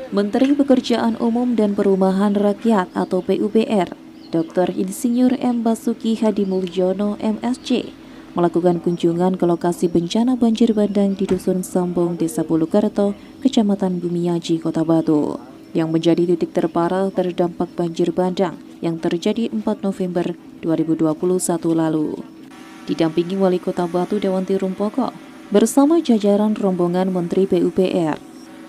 Menteri Pekerjaan Umum dan Perumahan Rakyat atau PUPR, Dr. Insinyur M. Basuki Hadimulyono MSc, melakukan kunjungan ke lokasi bencana banjir bandang di Dusun Sambong, Desa Bulukerto, Kecamatan Bumiaji, Kota Batu, yang menjadi titik terparah terdampak banjir bandang yang terjadi 4 November 2021 lalu. Didampingi Wali Kota Batu Dewanti Rumpoko bersama jajaran rombongan Menteri PUPR.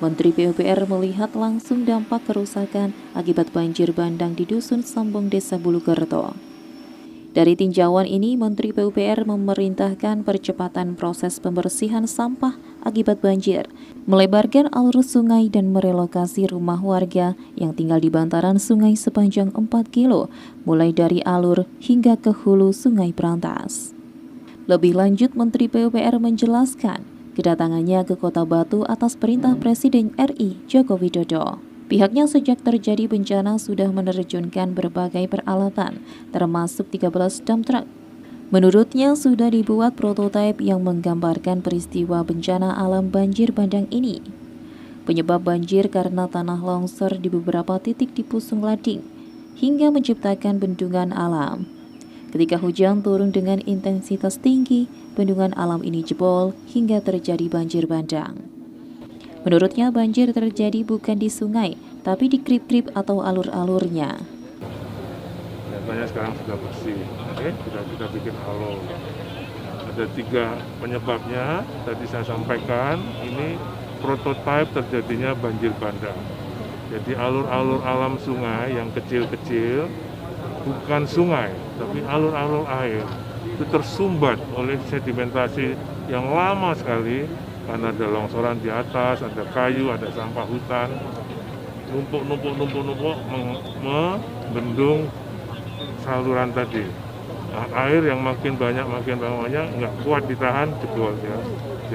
Menteri PUPR melihat langsung dampak kerusakan akibat banjir bandang di Dusun Sambong, Desa Bulukerto. Dari tinjauan ini, Menteri PUPR memerintahkan percepatan proses pembersihan sampah akibat banjir, melebarkan alur sungai dan merelokasi rumah warga yang tinggal di bantaran sungai sepanjang 4 kilo, mulai dari alur hingga ke hulu Sungai Brantas. Lebih lanjut, Menteri PUPR menjelaskan kedatangannya ke Kota Batu atas perintah Presiden RI Joko Widodo. Pihaknya sejak terjadi bencana sudah menerjunkan berbagai peralatan, termasuk 13 dump truck. Menurutnya sudah dibuat prototipe yang menggambarkan peristiwa bencana alam banjir bandang ini. Penyebab banjir karena tanah longsor di beberapa titik di Pusung Lading, hingga menciptakan bendungan alam. Ketika hujan turun dengan intensitas tinggi, bendungan alam ini jebol hingga terjadi banjir bandang. Menurutnya banjir terjadi bukan di sungai, tapi di krip-krip atau alur-alurnya. Datanya sekarang sudah bersih, sudah kita bikin halo. Ada 3 penyebabnya, tadi saya sampaikan, ini prototipe terjadinya banjir bandang. Jadi alur-alur alam sungai yang kecil-kecil, bukan sungai, tapi alur-alur air itu tersumbat oleh sedimentasi yang lama sekali karena ada longsoran di atas, ada kayu, ada sampah hutan, numpuk membendung saluran tadi. Nah, air yang makin banyak nggak kuat ditahan, jebol ya.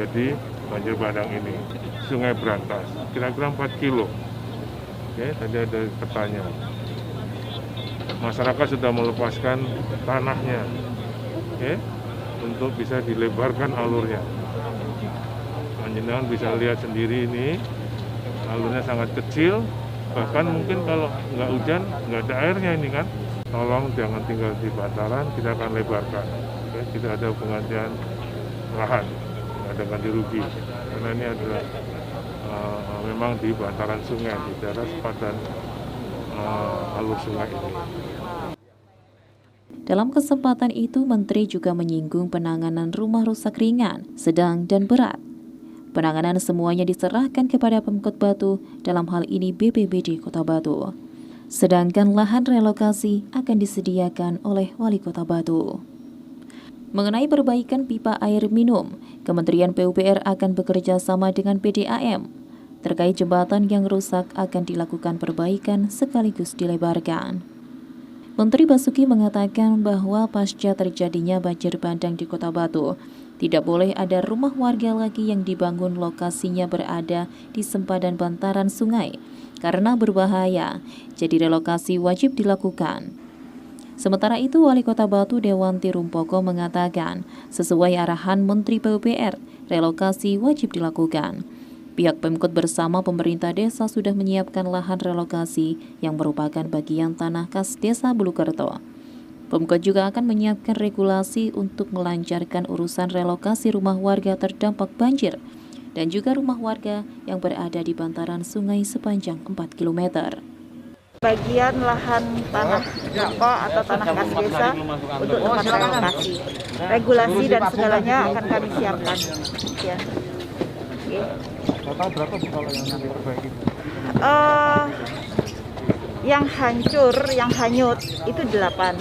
Jadi banjir bandang ini, Sungai Brantas, kira-kira 4 kilo. Tadi ada petanya. Masyarakat sudah melepaskan tanahnya, untuk bisa dilebarkan alurnya. Panjenengan bisa lihat sendiri ini, alurnya sangat kecil, bahkan mungkin kalau nggak hujan, nggak ada airnya ini kan. Tolong jangan tinggal di bantaran, kita akan lebarkan. Tidak ada penggantian lahan, nggak ada ganti rugi, karena ini adalah memang di bantaran sungai, di daerah sepadan alur sungai ini. Dalam kesempatan itu, Menteri juga menyinggung penanganan rumah rusak ringan, sedang, dan berat. Penanganan semuanya diserahkan kepada Pemkot Batu, dalam hal ini BPBD Kota Batu. Sedangkan lahan relokasi akan disediakan oleh Wali Kota Batu. Mengenai perbaikan pipa air minum, Kementerian PUPR akan bekerja sama dengan PDAM. Terkait jembatan yang rusak akan dilakukan perbaikan sekaligus dilebarkan. Menteri Basuki mengatakan bahwa pasca terjadinya banjir bandang di Kota Batu, tidak boleh ada rumah warga lagi yang dibangun lokasinya berada di sempadan bantaran sungai karena berbahaya, jadi relokasi wajib dilakukan. Sementara itu, Wali Kota Batu Dewanti Rumpoko mengatakan, sesuai arahan Menteri PUPR, relokasi wajib dilakukan. Pihak Pemkot bersama pemerintah desa sudah menyiapkan lahan relokasi yang merupakan bagian tanah kas Desa Bulukerto. Pemkot juga akan menyiapkan regulasi untuk melancarkan urusan relokasi rumah warga terdampak banjir dan juga rumah warga yang berada di bantaran sungai sepanjang 4 km. Bagian lahan tanah pokok atau tanah kas desa untuk tempat relokasi. Regulasi dan segalanya akan kami siapkan. Ya. Total berapa kalau yang diperbaiki? Yang hancur, yang hanyut itu 8.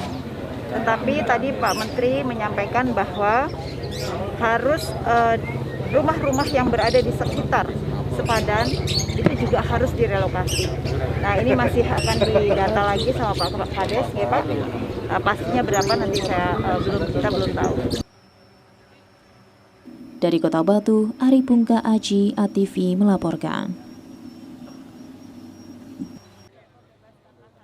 Tetapi tadi Pak Menteri menyampaikan bahwa harus rumah-rumah yang berada di sekitar sepadan itu juga harus direlokasi. Nah, ini masih akan didata lagi sama Pak Kades, ya Pak. Pastinya berapa nanti kita belum tahu. Dari Kota Batu, Ari Pungka Aji, ATV melaporkan.